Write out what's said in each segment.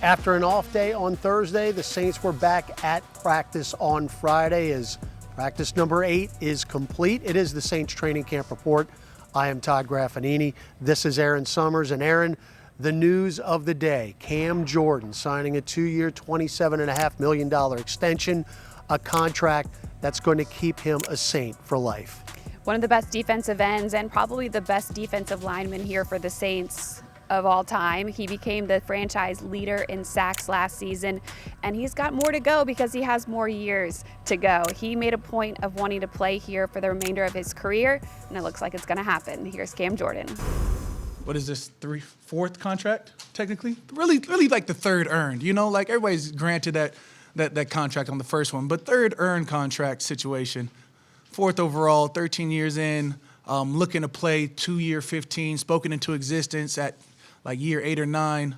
After an off day on Thursday, the Saints were back at practice on Friday as practice number 8 is complete. It is the Saints training camp report. I am Todd Graffagnini. This is Erin Summers. And Erin, the news of the day, Cam Jordan signing a 2-year, $27.5 million extension, a contract that's going to keep him a Saint for life. One of the best defensive ends and probably the best defensive lineman here for the Saints of all time. He became the franchise leader in sacks last season, and he's got more to go because he has more years to go. He made a point of wanting to play here for the remainder of his career, and it looks like it's going to happen. Here's Cam Jordan. What is this, fourth contract, technically? Really like the third earned, you know? Like everybody's granted that contract on the first one, but third earned contract situation. Fourth overall, 13 years in, looking to play 2-year 15, spoken into existence at like year 8 or 9.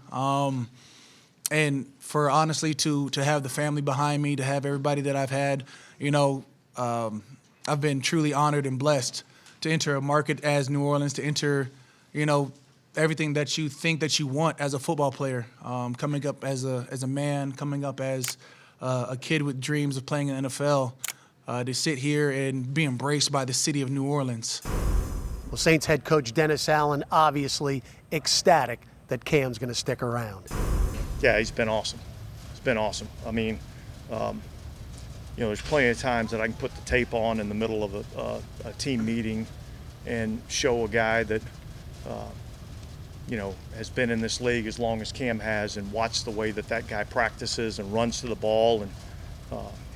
And for honestly to have the family behind me, to have everybody that I've had, you know, I've been truly honored and blessed to enter a market as New Orleans, to enter, you know, everything that you think that you want as a football player, coming up as a man, coming up as a kid with dreams of playing in the NFL, to sit here and be embraced by the city of New Orleans. Well, Saints head coach Dennis Allen obviously ecstatic that Cam's going to stick around. Yeah, he's been awesome. It's been awesome. I mean, you know, there's plenty of times that I can put the tape on in the middle of a team meeting and show a guy that, you know, has been in this league as long as Cam has, and watch the way that guy practices and runs to the ball, and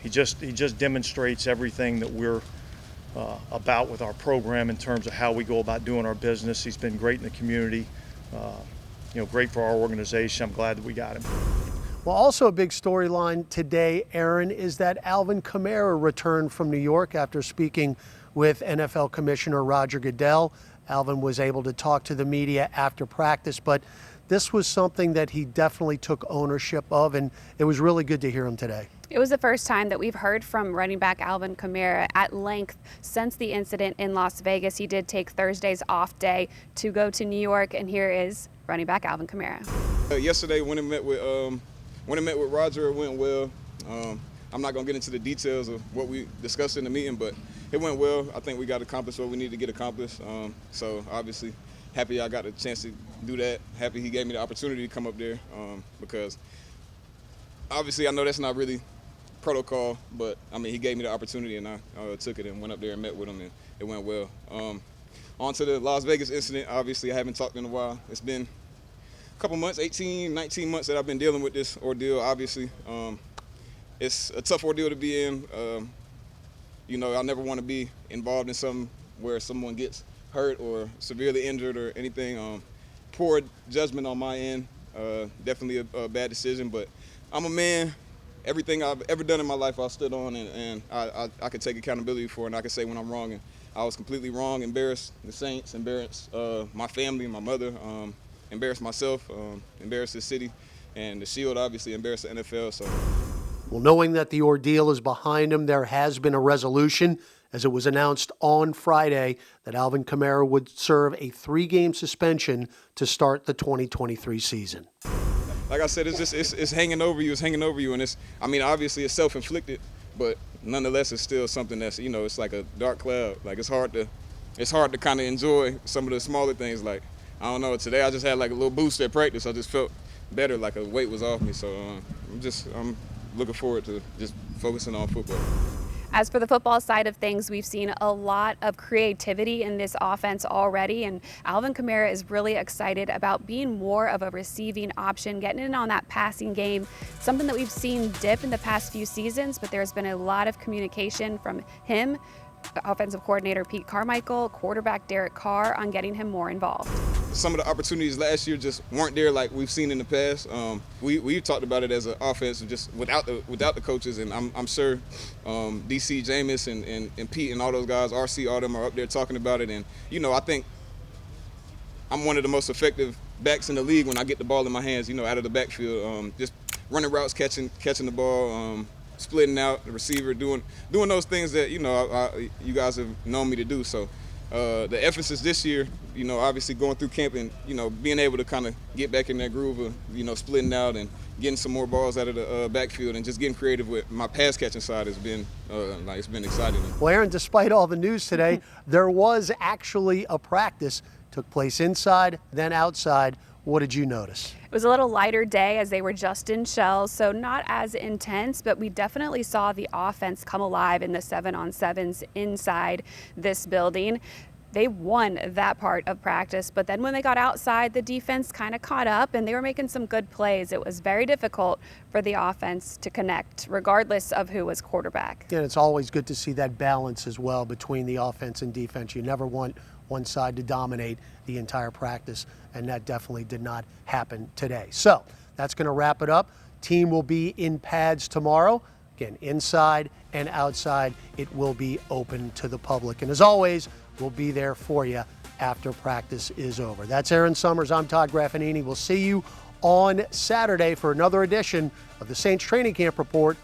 he just demonstrates everything that we're about with our program in terms of how we go about doing our business. He's been great in the community, you know, great for our organization. I'm glad that we got him. Well, also a big storyline today, Erin, is that Alvin Kamara returned from New York after speaking with NFL Commissioner Roger Goodell. Alvin was able to talk to the media after practice, but this was something that he definitely took ownership of, and it was really good to hear him today. It was the first time that we've heard from running back Alvin Kamara at length since the incident in Las Vegas. He did take Thursday's off day to go to New York, and here is running back Alvin Kamara. Yesterday, when I met with Roger, it went well. I'm not going to get into the details of what we discussed in the meeting, but it went well. I think we got accomplished what we need to get accomplished. So obviously, happy I got a chance to do that. Happy he gave me the opportunity to come up there, because obviously I know that's not really protocol, but I mean, he gave me the opportunity, and I took it and went up there and met with him, and it went well. On to the Las Vegas incident. Obviously, I haven't talked in a while. It's been a couple months, 18, 19 months that I've been dealing with this ordeal. Obviously, it's a tough ordeal to be in. You know, I never want to be involved in something where someone gets hurt or severely injured or anything. Poor judgment on my end. Definitely a bad decision, but I'm a man. Everything I've ever done in my life, I stood on, and I could take accountability for it, and I could say when I'm wrong. And I was completely wrong, embarrassed the Saints, embarrassed my family, my mother, embarrassed myself, embarrassed the city, and the Shield, obviously embarrassed the NFL. So, well, knowing that the ordeal is behind him, there has been a resolution, as it was announced on Friday, that Alvin Kamara would serve a 3-game suspension to start the 2023 season. Like I said, it's hanging over you. It's hanging over you, and I mean, obviously it's self-inflicted, but nonetheless, it's still something that's, you know, it's like a dark cloud. Like it's hard to kind of enjoy some of the smaller things. Like, I don't know, today I just had like a little boost at practice. I just felt better, like a weight was off me. So I'm looking forward to just focusing on football. As for the football side of things, we've seen a lot of creativity in this offense already, and Alvin Kamara is really excited about being more of a receiving option, getting in on that passing game, something that we've seen dip in the past few seasons, but there's been a lot of communication from him, offensive coordinator Pete Carmichael, quarterback Derek Carr, on getting him more involved. Some of the opportunities last year just weren't there like we've seen in the past. We've talked about it as an offense just without the coaches, and I'm sure DC, Jameis, and Pete and all those guys, RC, all them are up there talking about it. And you know, I think I'm one of the most effective backs in the league when I get the ball in my hands, you know, out of the backfield, just running routes, catching the ball, splitting out the receiver, doing those things that, you know, you guys have known me to do. So the emphasis this year, obviously going through camp and, being able to kind of get back in that groove of, splitting out and getting some more balls out of the backfield and just getting creative with my pass catching side has been, it's been exciting. Well, Erin, despite all the news today, there was actually a practice. Took place inside, then outside. What did you notice? It was a little lighter day as they were just in shells, so not as intense, but we definitely saw the offense come alive in the 7-on-7s inside this building. They won that part of practice, but then when they got outside, the defense kind of caught up and they were making some good plays. It was very difficult for the offense to connect, regardless of who was quarterback. And it's always good to see that balance as well between the offense and defense. You never want one side to dominate the entire practice, and that definitely did not happen today. So that's going to wrap it up. Team will be in pads tomorrow. Again, inside and outside, it will be open to the public. And as always, we'll be there for you after practice is over. That's Erin Summers. I'm Todd Graffagnini. We'll see you on Saturday for another edition of the Saints Training Camp Report